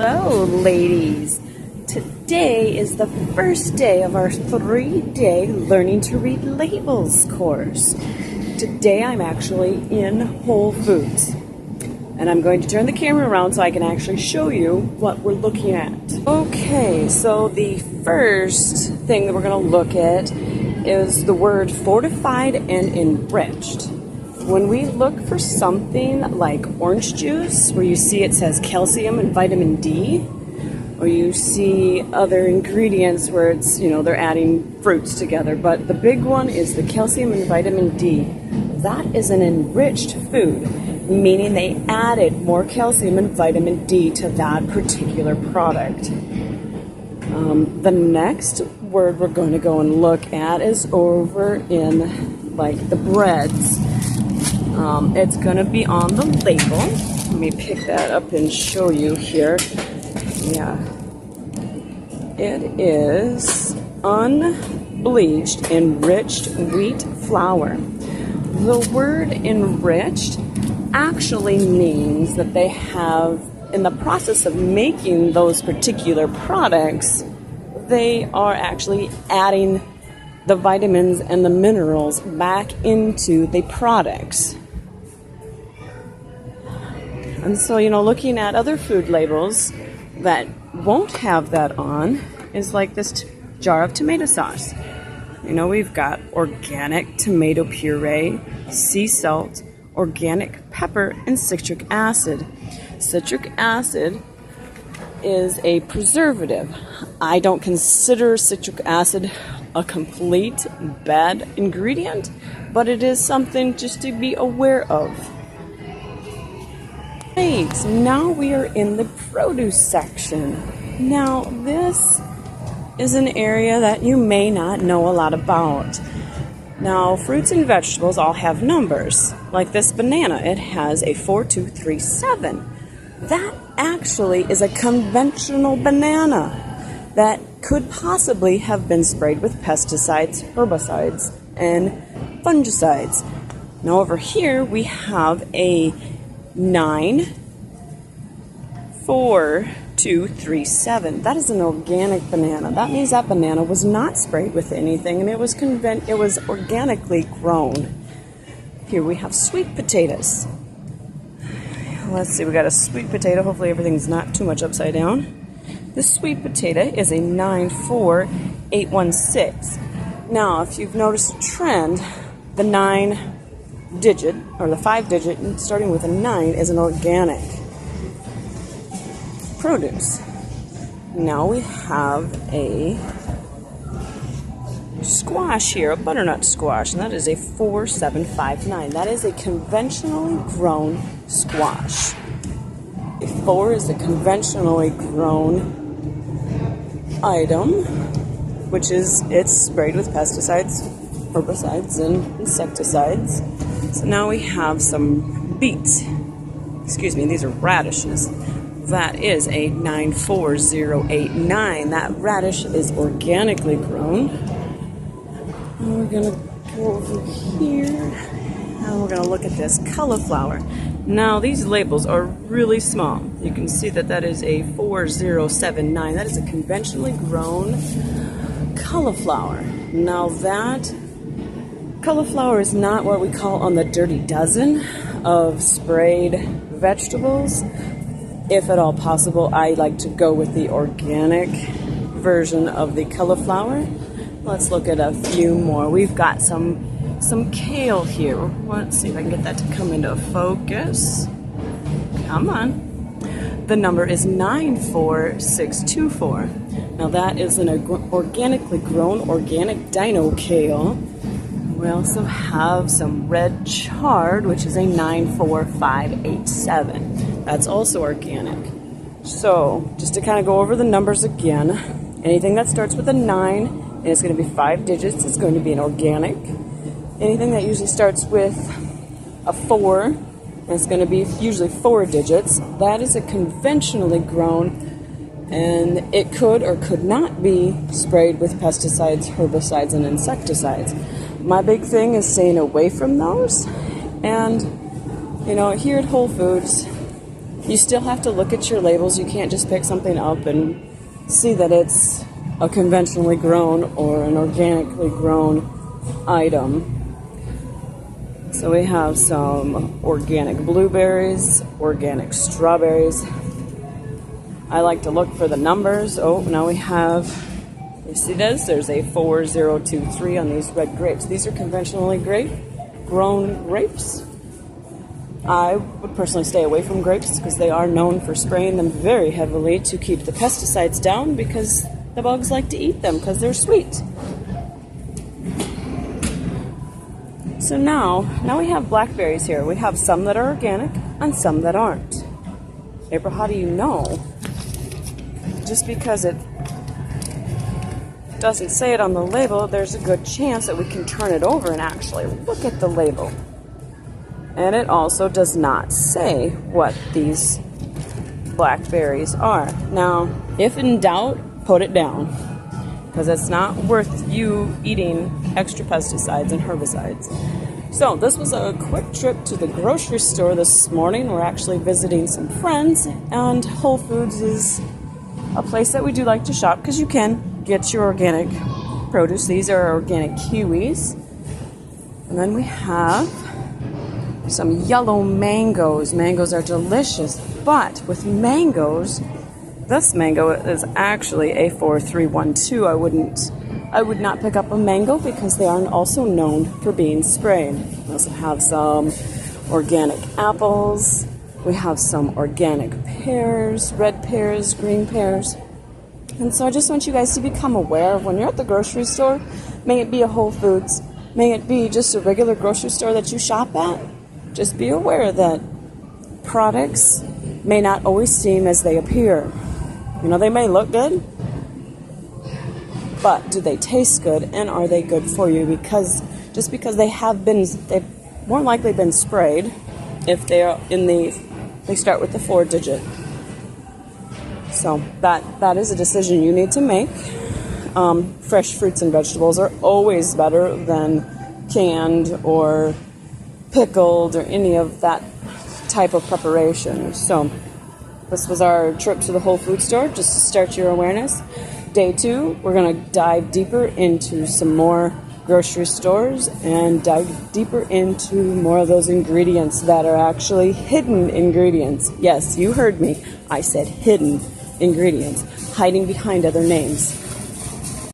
Hello, ladies. Today is the first day of our 3-day Learning to Read Labels course. Today I'm actually in Whole Foods. And I'm going to turn the camera around so I can actually show you what we're looking at. Okay, so the first thing that we're going to look at is the word fortified and enriched. When we look for something like orange juice, where you see it says calcium and vitamin D, or you see other ingredients where it's, they're adding fruits together, but the big one is the calcium and vitamin D. That is an enriched food, meaning they added more calcium and vitamin D to that particular product. The next word we're going to go and look at is over in the breads. It's going to be on the label. Let me pick that up and show you here. Yeah. It is unbleached enriched wheat flour. The word enriched actually means that they have, in the process of making those particular products, they are actually adding the vitamins and the minerals back into the products. And so, looking at other food labels that won't have that on is like this jar of tomato sauce. We've got organic tomato puree, sea salt, organic pepper, and citric acid. Citric acid is a preservative. I don't consider citric acid a complete bad ingredient, but it is something just to be aware of. Right, now we are in the produce section. Now this is an area that you may not know a lot about. Now fruits and vegetables all have numbers. Like this banana, it has a 4237. That actually is a conventional banana that could possibly have been sprayed with pesticides, herbicides, and fungicides. Now over here we have a 94237. That is an organic banana. That means that banana was not sprayed with anything, and it was organically grown. Here we have sweet potatoes. Let's see, we got a sweet potato. Hopefully everything's not too much upside down. This sweet potato is a 94816. Now, if you've noticed a trend, the 9-digit, or the 5-digit, starting with a 9, is an organic produce. Now we have a squash here, a butternut squash, and that is a 4759. That is a conventionally grown squash. A 4 is a conventionally grown item, which is it's sprayed with pesticides, herbicides, and insecticides. So now we have some beets. Excuse me, these are radishes. That is a 94089. That radish is organically grown. And we're going to go over here, and we're going to look at this cauliflower. Now, these labels are really small. You can see that that is a 4079. That is a conventionally grown cauliflower. Now, that cauliflower is not what we call on the dirty dozen of sprayed vegetables. If at all possible, I like to go with the organic version of the cauliflower. Let's look at a few more. We've got some kale here. Let's see if I can get that to come into focus. Come on. The number is 94624. Now that is an organically grown organic dino kale. We also have some red chard, which is a 94587. That's also organic. So just to kind of go over the numbers again, anything that starts with a 9 and it's going to be 5 digits, it's going to be an organic. Anything that usually starts with a 4 and it's going to be usually 4 digits, that is a conventionally grown, and it could or could not be sprayed with pesticides, herbicides, and insecticides. My big thing is staying away from those. And, here at Whole Foods, You still have to look at your labels. You can't just pick something up and see that it's a conventionally grown or an organically grown item. So we have some organic blueberries, organic strawberries. I like to look for the numbers. Oh, now we have, you see this? There's a 4023 on these red grapes. These are conventionally grown grapes. I would personally stay away from grapes because they are known for spraying them very heavily to keep the pesticides down, because the bugs like to eat them because they're sweet. So now we have blackberries here. We have some that are organic and some that aren't. April, how do you know? Just because it doesn't say it on the label, there's a good chance that we can turn it over and actually look at the label. And it also does not say what these blackberries are. Now, if in doubt, put it down, because it's not worth you eating extra pesticides and herbicides. So this was a quick trip to the grocery store this morning. We're actually visiting some friends, and Whole Foods is a place that we do like to shop because you can get your organic produce. These are organic kiwis. And then we have some yellow mangoes. Mangoes are delicious, but with mangoes, this mango is actually a 4312. I would not pick up a mango because they are also known for being sprayed. We also have some organic apples. We have some organic pears, red pears, green pears. And so I just want you guys to become aware of when you're at the grocery store, may it be a Whole Foods, may it be just a regular grocery store that you shop at, just be aware that products may not always seem as they appear. You know, they may look good, but do they taste good, and are they good for you? Because just because they've more likely been sprayed if they are they start with the 4-digit. So that is a decision you need to make. Fresh fruits and vegetables are always better than canned or pickled or any of that type of preparation. So this was our trip to the Whole Food store, just to start your awareness. Day 2, we're going to dive deeper into some more grocery stores and dive deeper into more of those ingredients that are actually hidden ingredients. Yes, you heard me. I said hidden ingredients, hiding behind other names.